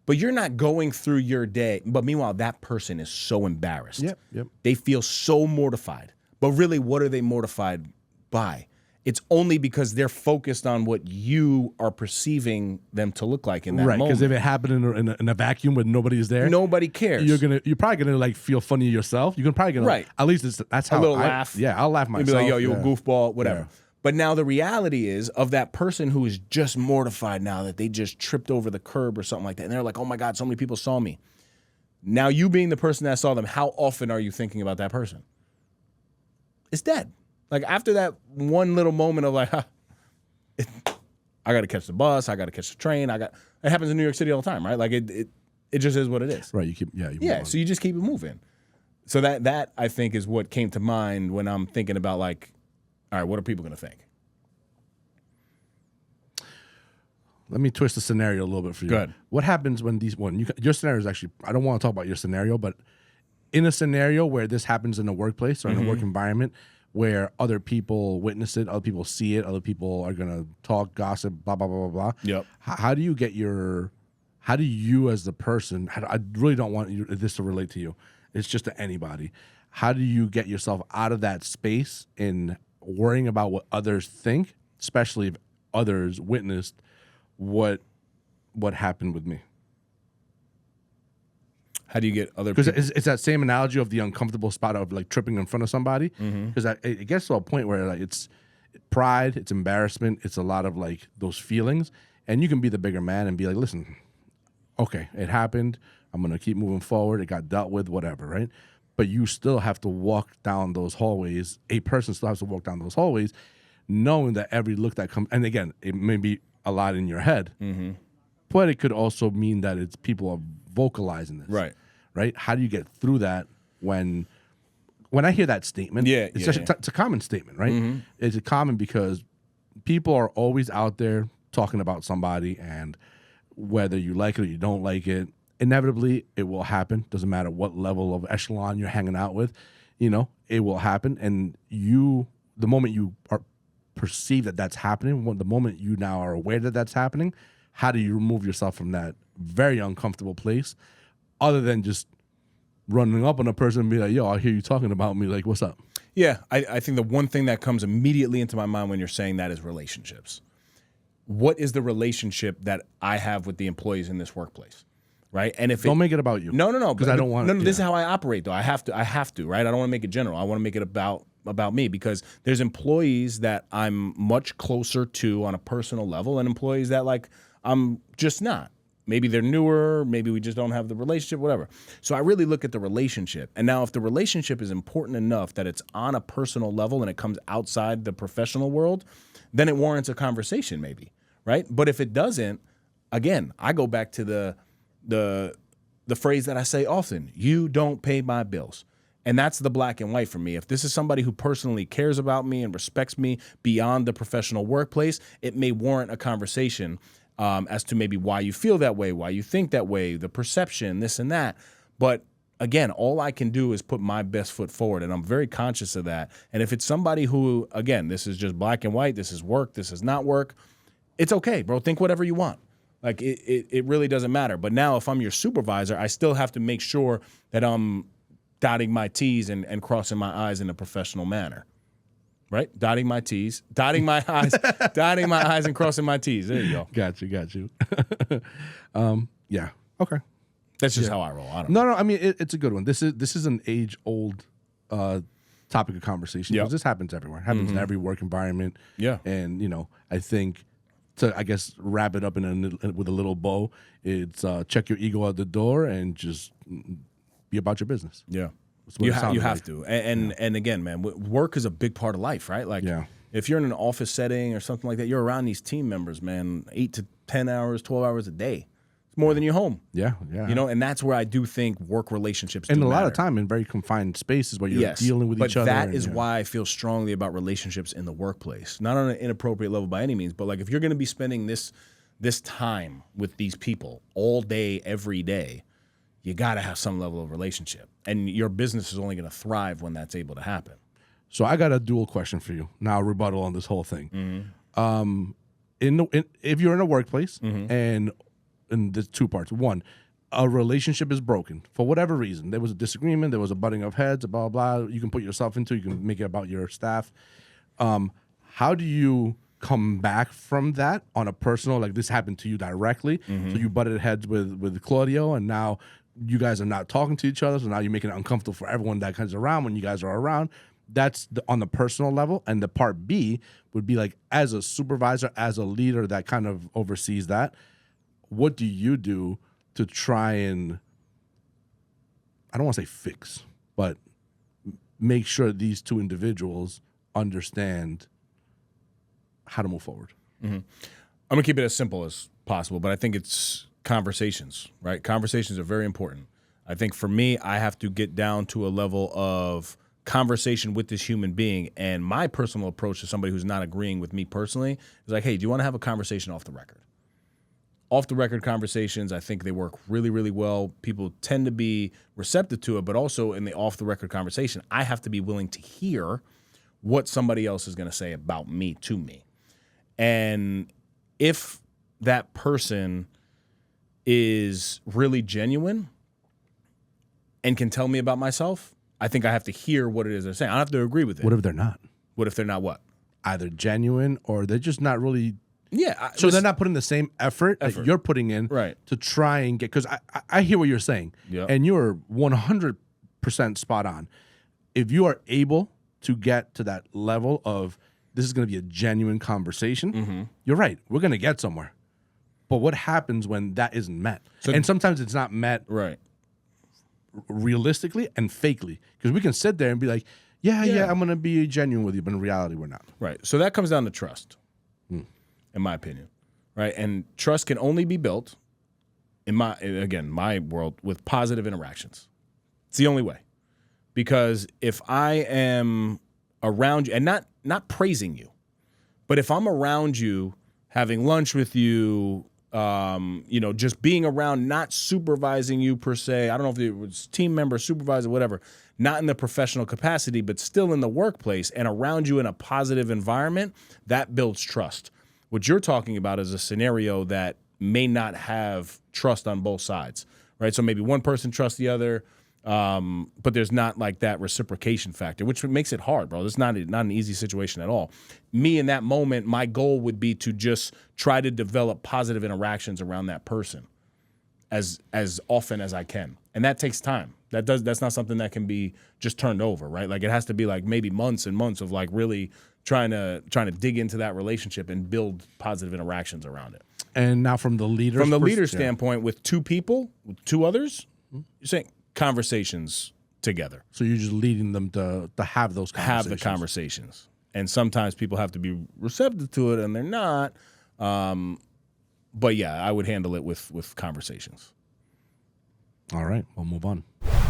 But you're not going through your day. But meanwhile, that person is so embarrassed. Yep. They feel so mortified. But really, what are they mortified by? It's only because they're focused on what you are perceiving them to look like in that moment. Right, because if it happened in a vacuum where nobody is there, nobody cares. You're probably gonna like feel funny yourself. You're probably gonna At least that's how a little laugh. Yeah, I'll laugh myself. You'll be like, yo, you a goofball, whatever. Yeah. But now the reality is of that person who is just mortified now that they just tripped over the curb or something like that. And they're like, oh my God, so many people saw me. Now you being the person that saw them, how often are you thinking about that person? It's dead. Like after that one little moment of like, I got to catch the bus, I got to catch the train. It happens in New York City all the time, right? Like it just is what it is. Right. So you just keep it moving. So that I think is what came to mind when I'm thinking about like, all right, what are people going to think? Let me twist the scenario a little bit for you. Good. What happens when your scenario is actually, I don't want to talk about your scenario, but in a scenario where this happens in a workplace or in a work environment where other people witness it, other people see it, other people are going to talk, gossip, blah, blah, blah, blah, blah. Yep. How do you as the person, I really don't want this to relate to you. It's just to anybody. How do you get yourself out of that space in worrying about what others think, especially if others witnessed what happened with me? How do you get other people? Because it's that same analogy of the uncomfortable spot of like tripping in front of somebody. Because it gets to a point where like it's pride, it's embarrassment, it's a lot of like those feelings. And you can be the bigger man and be like, listen, okay, it happened. I'm going to keep moving forward. It got dealt with, whatever, right? But you still have to walk down those hallways. A person still has to walk down those hallways knowing that every look that comes, and again, it may be a lot in your head, but it could also mean that it's people are vocalizing this. Right? How do you get through that when I hear that statement? It's a common statement, right? It's common because people are always out there talking about somebody, and whether you like it or you don't like it, inevitably it will happen. Doesn't matter what level of echelon you're hanging out with, it will happen. And the moment you perceive that that's happening, the moment you now are aware that that's happening, how do you remove yourself from that very uncomfortable place, other than just running up on a person and be like, yo, I hear you talking about me, like, what's up? Yeah, I think the one thing that comes immediately into my mind when you're saying that is relationships. What is the relationship that I have with the employees in this workplace? Right? And if don't make it about you. No. Because I don't want No, this is how I operate though. I have to, right? I don't want to make it general. I want to make it about me, because there's employees that I'm much closer to on a personal level and employees that like I'm just not. Maybe they're newer, maybe we just don't have the relationship, whatever. So I really look at the relationship. And now if the relationship is important enough that it's on a personal level and it comes outside the professional world, then it warrants a conversation maybe, right? But if it doesn't, again, I go back to the phrase that I say often, you don't pay my bills. And that's the black and white for me. If this is somebody who personally cares about me and respects me beyond the professional workplace, it may warrant a conversation as to maybe why you feel that way, why you think that way, the perception, this and that. But again, all I can do is put my best foot forward, and I'm very conscious of that. And if it's somebody who, again, this is just black and white, this is work, this is not work, it's okay, bro. Think whatever you want. Like, it really doesn't matter. But now if I'm your supervisor, I still have to make sure that I'm dotting my T's and crossing my I's in a professional manner. Right? Dotting my T's, dotting my I's, dotting my I's and crossing my T's. There you go. Got you. Yeah. Okay. That's just how I roll. I don't know. No, I mean, it's a good one. This is an age-old topic of conversation. Because this happens everywhere. It happens in every work environment. Yeah. And, I think to, I guess, wrap it up with a little bow, it's check your ego at the door and just be about your business. Yeah. You have to. And again, man, work is a big part of life, right? Like, if you're in an office setting or something like that, you're around these team members, man, 8 to 10 hours, 12 hours a day. It's more than you're home. Yeah. And that's where I do think work relationships and do a lot matter. of time in very confined spaces where you're dealing with each other. But that is why I feel strongly about relationships in the workplace. Not on an inappropriate level by any means, but like if you're going to be spending this time with these people all day, every day, you got to have some level of relationship. And your business is only going to thrive when that's able to happen. So I got a dual question for you. Now, rebuttal on this whole thing. If you're in a workplace, and there's two parts. One, a relationship is broken for whatever reason. There was a disagreement. There was a butting of heads, blah, blah, blah. You can put yourself into, you can make it about your staff. How do you come back from that on a personal, like this happened to you directly? So you butted heads with Claudio, and now you guys are not talking to each other, so now you're making it uncomfortable for everyone that comes around when you guys are around. That's on the personal level. And the part B would be like, as a supervisor, as a leader that kind of oversees that, what do you do to try and, I don't want to say fix, but make sure these two individuals understand how to move forward? I'm going to keep it as simple as possible, but I think it's conversations, right? Conversations are very important. I think for me, I have to get down to a level of conversation with this human being. And my personal approach to somebody who's not agreeing with me personally is like, hey, do you want to have a conversation off the record? off the record conversations, I think they work really, really well. People tend to be receptive to it, but also in the off the record conversation, I have to be willing to hear what somebody else is going to say about me to me. And if that person is really genuine and can tell me about myself, I think I have to hear what it is they're saying. I don't have to agree with it. What if they're not? What if they're not what? Either genuine or they're just not really. Yeah. So they're not putting the same effort that you're putting in to try and get. Because I hear what you're saying. Yep. And you're 100% spot on. If you are able to get to that level of this is going to be a genuine conversation, you're right. We're going to get somewhere. But what happens when that isn't met? And sometimes it's not met realistically and fakely. Because we can sit there and be like, yeah, I'm going to be genuine with you. But in reality, we're not. Right. So that comes down to trust, in my opinion. Right. And trust can only be built, in my world, with positive interactions. It's the only way. Because if I am around you, and not praising you, but if I'm around you, having lunch with you, just being around, not supervising you per se. I don't know if it was team member, supervisor, whatever, not in the professional capacity, but still in the workplace and around you in a positive environment, that builds trust. What you're talking about is a scenario that may not have trust on both sides, right? So maybe one person trusts the other, but there's not like that reciprocation factor, which makes it hard, bro. It's not an easy situation at all. Me in that moment, my goal would be to just try to develop positive interactions around that person as often as I can. And that takes time. That's not something that can be just turned over, right? Like it has to be like maybe months and months of like really trying to dig into that relationship and build positive interactions around it. And now from the leader standpoint, with two people, with two others, you're saying conversations together. So you're just leading them to have those conversations. Have the conversations. And sometimes people have to be receptive to it and they're not. But yeah, I would handle it with conversations. All right, we'll move on.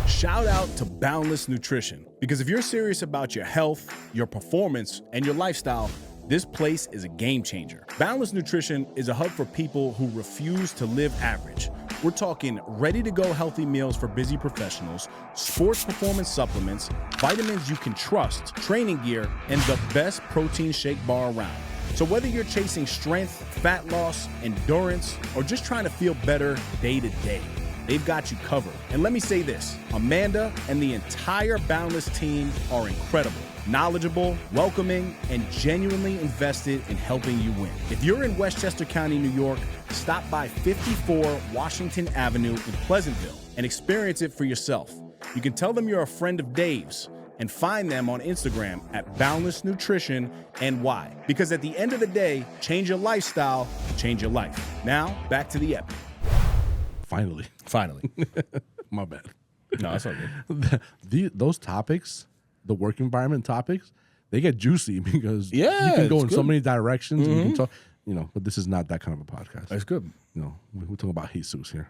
Shout out to Boundless Nutrition. Because if you're serious about your health, your performance, and your lifestyle, this place is a game changer. Boundless Nutrition is a hub for people who refuse to live average. We're talking ready-to-go healthy meals for busy professionals, sports performance supplements, vitamins you can trust, training gear, and the best protein shake bar around. So whether you're chasing strength, fat loss, endurance, or just trying to feel better day to day, they've got you covered. And let me say this, Amanda and the entire Boundless team are incredible, knowledgeable, welcoming, and genuinely invested in helping you win. If you're in Westchester County, New York, stop by 54 Washington Avenue in Pleasantville and experience it for yourself. You can tell them you're a friend of Dave's and find them on Instagram at Boundless Nutrition NY. Because at the end of the day, change your lifestyle, change your life. Now, back to the epic. Finally. My bad. No, that's all good. Those topics, the work environment topics, they get juicy because you can go in so many directions and you can talk, but this is not that kind of a podcast. That's good. We're talking about Jesus here.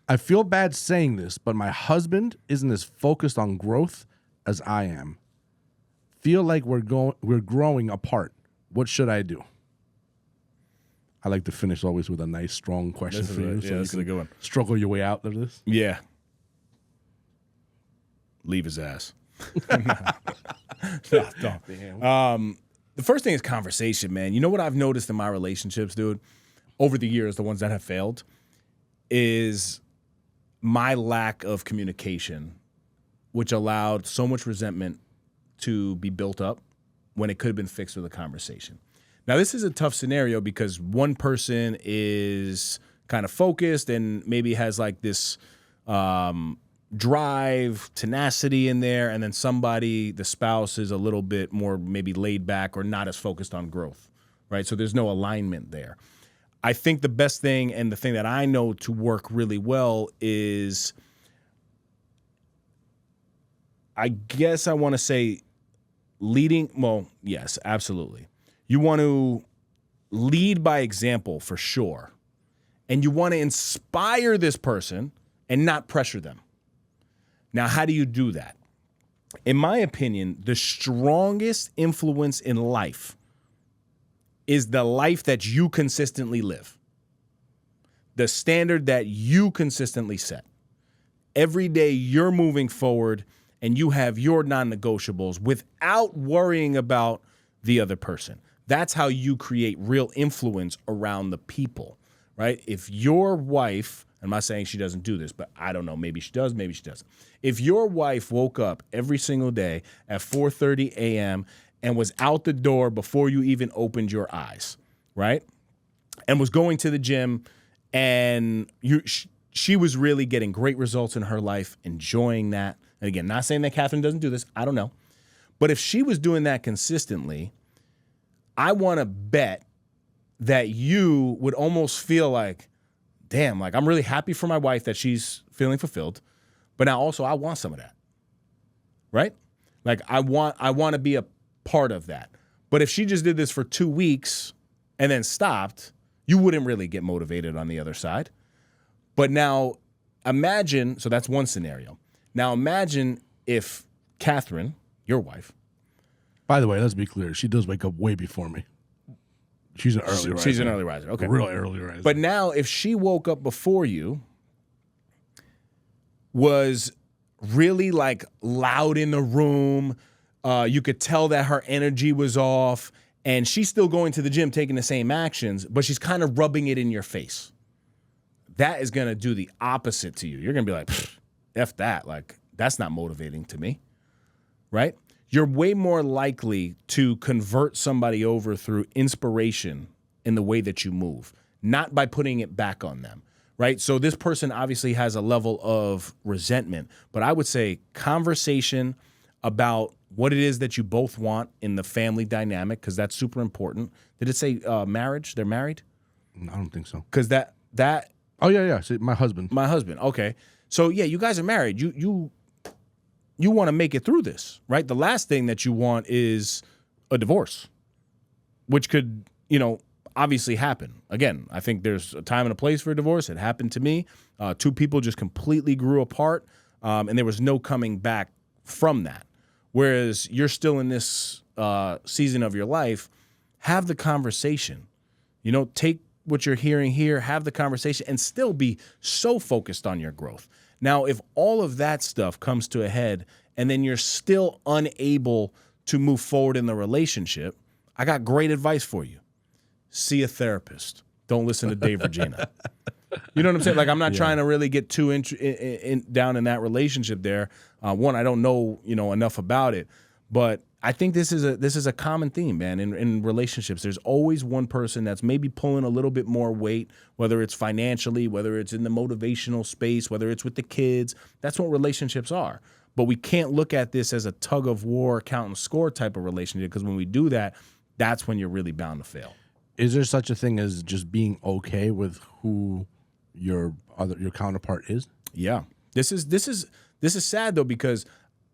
I feel bad saying this, but my husband isn't as focused on growth as I am. Feel like we're growing apart. What should I do? I like to finish always with a nice, strong question for you. So this is a good one. Struggle your way out of this. Yeah. Leave his ass. No, don't. The first thing is conversation, man. You know what I've noticed in my relationships, dude, over the years, the ones that have failed, is my lack of communication, which allowed so much resentment to be built up when it could have been fixed with a conversation. Now, this is a tough scenario because one person is kind of focused and maybe has like this drive, tenacity in there, and then somebody, the spouse, is a little bit more maybe laid back or not as focused on growth, right? So there's no alignment there. I think the best thing and the thing that I know to work really well is, I guess I want to say leading. Well, yes, absolutely. You want to lead by example for sure. And you want to inspire this person and not pressure them. Now, how do you do that? In my opinion, the strongest influence in life is the life that you consistently live. the standard that you consistently set. Every day you're moving forward and you have your non-negotiables without worrying about the other person. That's how you create real influence around the people, right? If your wife, I'm not saying she doesn't do this, but I don't know, maybe she does, maybe she doesn't. If your wife woke up every single day at 4:30 a.m. and was out the door before you even opened your eyes, right? And was going to the gym and she was really getting great results in her life, enjoying that. And again, not saying that Catherine doesn't do this. I don't know. But if she was doing that consistently, I want to bet that you would almost feel like, damn, like I'm really happy for my wife that she's feeling fulfilled. But now also I want some of that, right? Like I want to be a part of that. But if she just did this for 2 weeks and then stopped, you wouldn't really get motivated on the other side. But now imagine, so that's one scenario. Now imagine if Catherine, your wife. By the way, let's be clear. She does wake up way before me. She's an early riser. She's an early riser. Okay. Real early riser. But now if she woke up before you, was really like loud in the room, you could tell that her energy was off, and she's still going to the gym taking the same actions, but she's kind of rubbing it in your face. That is going to do the opposite to you. You're going to be like, F that. Like, that's not motivating to me, right? You're way more likely to convert somebody over through inspiration in the way that you move, not by putting it back on them, right? So this person obviously has a level of resentment, but I would say conversation about what it is that you both want in the family dynamic, because that's super important. Did it say marriage? They're married? I don't think so. Because that. Oh yeah. See, my husband. Okay. So yeah, you guys are married. You want to make it through this, right? The last thing that you want is a divorce, which could, obviously happen. Again, I think there's a time and a place for a divorce. It happened to me. 2 people just completely grew apart, and there was no coming back from that. Whereas you're still in this season of your life, have the conversation. Take what you're hearing here, have the conversation, and still be so focused on your growth. Now, if all of that stuff comes to a head and then you're still unable to move forward in the relationship, I got great advice for you. See a therapist. Don't listen to Dave Regina. You know what I'm saying? Like, I'm not trying to really get too down in that relationship there. One, I don't know, enough about it, but I think this is a common theme, man, in relationships. There's always one person that's maybe pulling a little bit more weight, whether it's financially, whether it's in the motivational space, whether it's with the kids. That's what relationships are. But we can't look at this as a tug of war, count and score type of relationship, because when we do that, that's when you're really bound to fail. Is there such a thing as just being okay with who your counterpart is? Yeah. This is sad though, because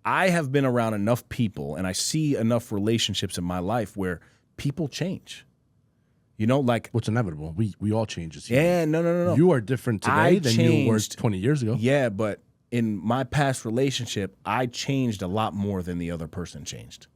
I have been around enough people and I see enough relationships in my life where people change. Like what's inevitable. We all change. Yeah, no. You are different today than you were 20 years ago. Yeah, but in my past relationship, I changed a lot more than the other person changed.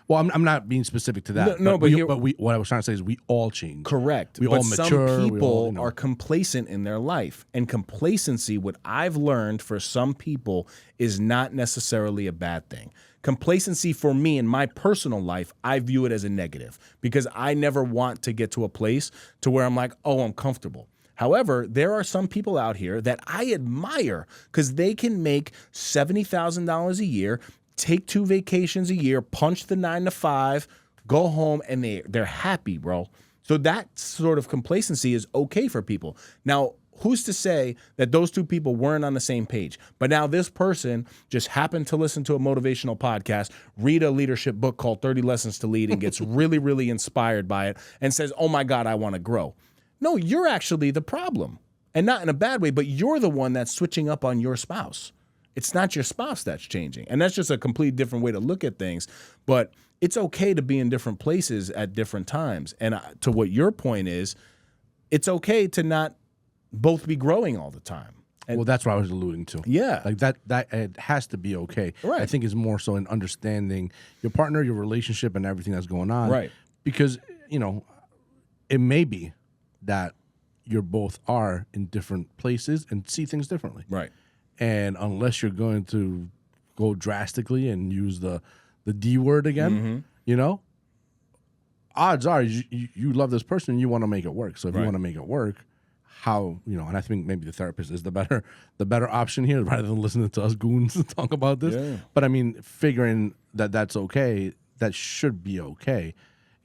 Well, I'm not being specific to that. But what I was trying to say is we all change. Correct. We all mature. Some people are complacent in their life. And complacency, what I've learned for some people, is not necessarily a bad thing. Complacency for me in my personal life, I view it as a negative, because I never want to get to a place to where I'm like, oh, I'm comfortable. However, there are some people out here that I admire because they can make $70,000 a year, take 2 vacations a year, punch the 9 to 5, go home, and they're happy, bro. So that sort of complacency is okay for people. Now, who's to say that those 2 people weren't on the same page? But now this person just happened to listen to a motivational podcast, read a leadership book called 30 Lessons to Lead, and gets really, really inspired by it and says, oh my God, I want to grow. No, you're actually the problem. And not in a bad way, but you're the one that's switching up on your spouse. It's not your spouse that's changing. And that's just a completely different way to look at things. But it's okay to be in different places at different times. And to what your point is, it's okay to not both be growing all the time. And well, that's what I was alluding to. Yeah. Like that it has to be okay. Right. I think it's more so in understanding your partner, your relationship, and everything that's going on. Right. Because, it may be that you both are in different places and see things differently. Right. And unless you're going to go drastically and use the D word again, you know, odds are you love this person and you want to make it work. So if you want to make it work, how, you know, and I think maybe the therapist is the better option here rather than listening to us goons talk about this. Yeah. But I mean, figuring that that's okay, that should be okay.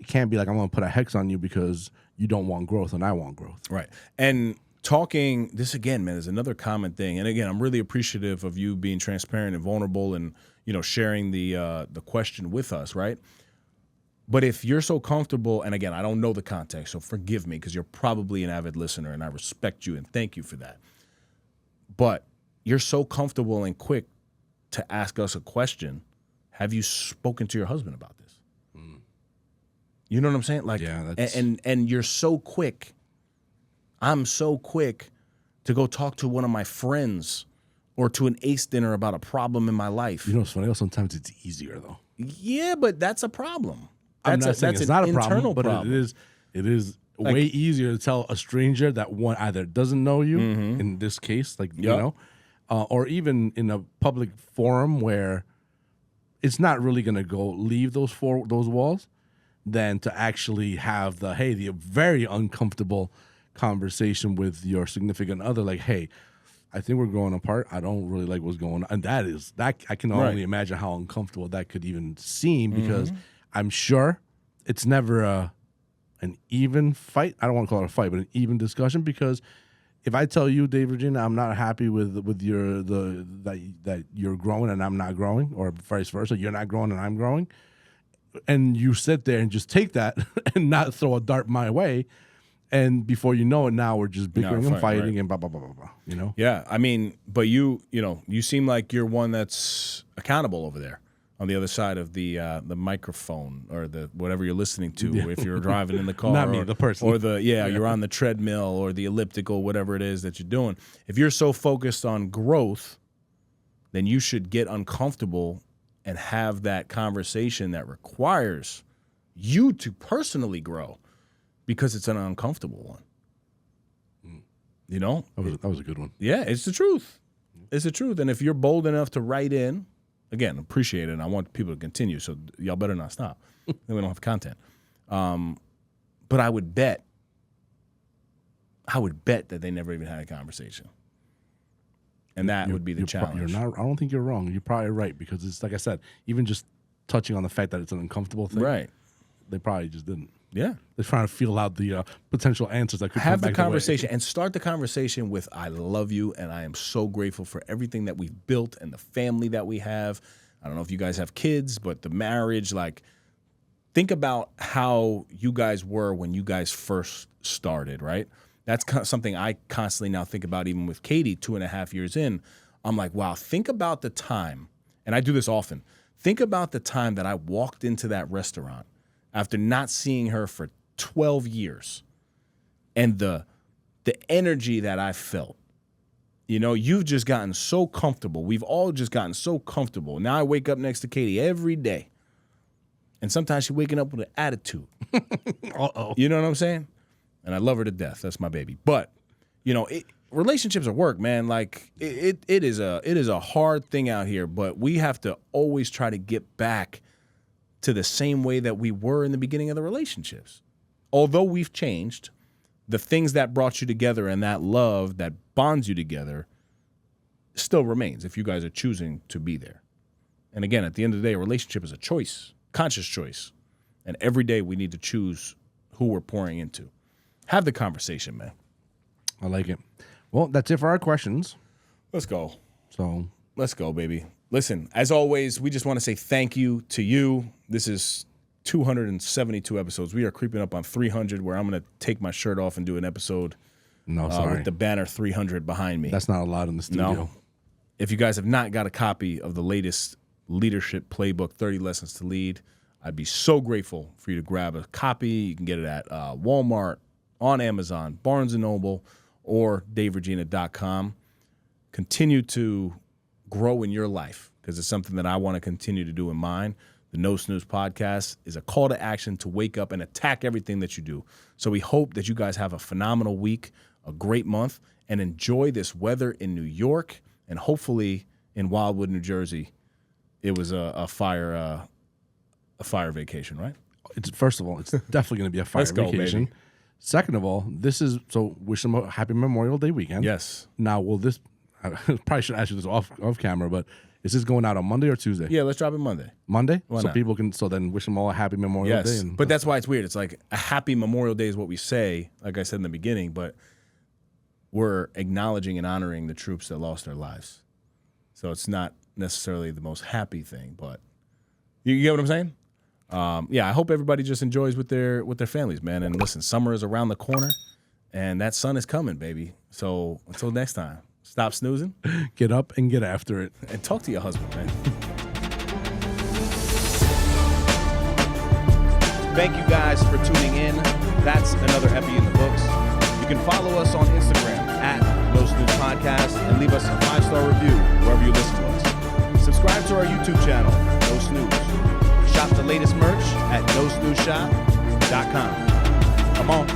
It can't be like, I'm going to put a hex on you because you don't want growth and I want growth. Right. And talking this again, man, is another common thing. And again, I'm really appreciative of you being transparent and vulnerable and, you know, sharing the question with us, right? But if you're so comfortable, and again, I don't know the context, so forgive me because you're probably an avid listener and I respect you and thank you for that. But you're so comfortable and quick to ask us a question. Have you spoken to your husband about this? You know what I'm saying? Like, yeah, and you're so quick. I'm so quick to go talk to one of my friends or to an ace dinner about a problem in my life. You know, it's funny. Sometimes it's easier though. Yeah, but that's a problem. I'm not saying it's not a problem, but problem. it is like, way easier to tell a stranger that one either doesn't know you, in this case, like, you know, or even in a public forum where it's not really going to leave those walls, than to actually have the very uncomfortable conversation with your significant other, like, hey, I think we're growing apart. I don't really like what's going on. And that I can only imagine how uncomfortable that could even seem, because I'm sure it's never an even fight. I don't want to call it a fight, but an even discussion, because if I tell you, Dave, Virginia, I'm not happy with that you're growing and I'm not growing, or vice versa, you're not growing and I'm growing, and you sit there and just take that and not throw a dart my way, and before you know it, now we're just bickering and fighting and blah, blah, blah, blah, blah, you know? Yeah, I mean, but you seem like you're one that's accountable over there on the other side of the microphone or the whatever you're listening to, if you're driving in the car. Not me, the person. Or you're on the treadmill or the elliptical, whatever it is that you're doing. If you're so focused on growth, then you should get uncomfortable and have that conversation that requires you to personally grow, because it's an uncomfortable one. You know? That was a good one. Yeah, it's the truth. It's the truth. And if you're bold enough to write in, again, appreciate it, and I want people to continue, so y'all better not stop. Then we don't have content. But I would bet that they never even had a conversation. And that would be the challenge. I don't think you're wrong. You're probably right, because it's like I said, even just touching on the fact that it's an uncomfortable thing, right? They probably just didn't. Yeah, they're trying to feel out the potential answers that could have come back the conversation and start the conversation with "I love you and I am so grateful for everything that we've built and the family that we have." I don't know if you guys have kids, but the marriage, like, think about how you guys were when you guys first started, right? That's something I constantly now think about, even with Katie 2.5 years in. I'm like, wow, think about the time, and I do this often. Think about the time that I walked into that restaurant after not seeing her for 12 years and the energy that I felt. You know, you've just gotten so comfortable. We've all just gotten so comfortable. Now I wake up next to Katie every day, and sometimes she's waking up with an attitude. Uh-oh. You know what I'm saying? And I love her to death. That's my baby. But, you know, relationships are work, man. Like, it is a hard thing out here, but we have to always try to get back to the same way that we were in the beginning of the relationships. Although we've changed, the things that brought you together and that love that bonds you together still remains if you guys are choosing to be there. And again, at the end of the day, a relationship is a choice, conscious choice. And every day we need to choose who we're pouring into. Have the conversation, man. I like it. Well, that's it for our questions. Let's go. So let's go, baby. Listen, as always, we just want to say thank you to you. This is 272 episodes. We are creeping up on 300, where I'm going to take my shirt off and do an episode with the banner 300 behind me. That's not allowed in the studio. No. If you guys have not got a copy of the latest leadership playbook, 30 Lessons to Lead, I'd be so grateful for you to grab a copy. You can get it at Walmart, on Amazon, Barnes & Noble, or DaveRegina.com. Continue to grow in your life, because it's something that I want to continue to do in mine. The No Snooze podcast is a call to action to wake up and attack everything that you do. So we hope that you guys have a phenomenal week. a great month, and enjoy this weather in New York, and hopefully in Wildwood, New Jersey. It was a fire vacation, right? First of all, it's definitely going to be a fire vacation. Baby. Second of all, wish them a happy Memorial Day weekend. Yes. Now, I probably should ask you this off camera, but is this going out on Monday or Tuesday? Yeah, let's drop it Monday. Monday? Why so not? People can, then wish them all a happy Memorial Day. But that's why it's weird. It's like a happy Memorial Day is what we say, like I said in the beginning, but we're acknowledging and honoring the troops that lost their lives. So it's not necessarily the most happy thing, but you get what I'm saying? I hope everybody just enjoys with their families, man. And listen, summer is around the corner, and that sun is coming, baby. So until next time, stop snoozing. Get up and get after it. And talk to your husband, man. Thank you guys for tuning in. That's another epi in the books. You can follow us on Instagram at No Snooze Podcast and leave us a 5-star review wherever you listen to us. Subscribe to our YouTube channel, No Snooze. Shop the latest merch at nosnoozeshop.com. Come on.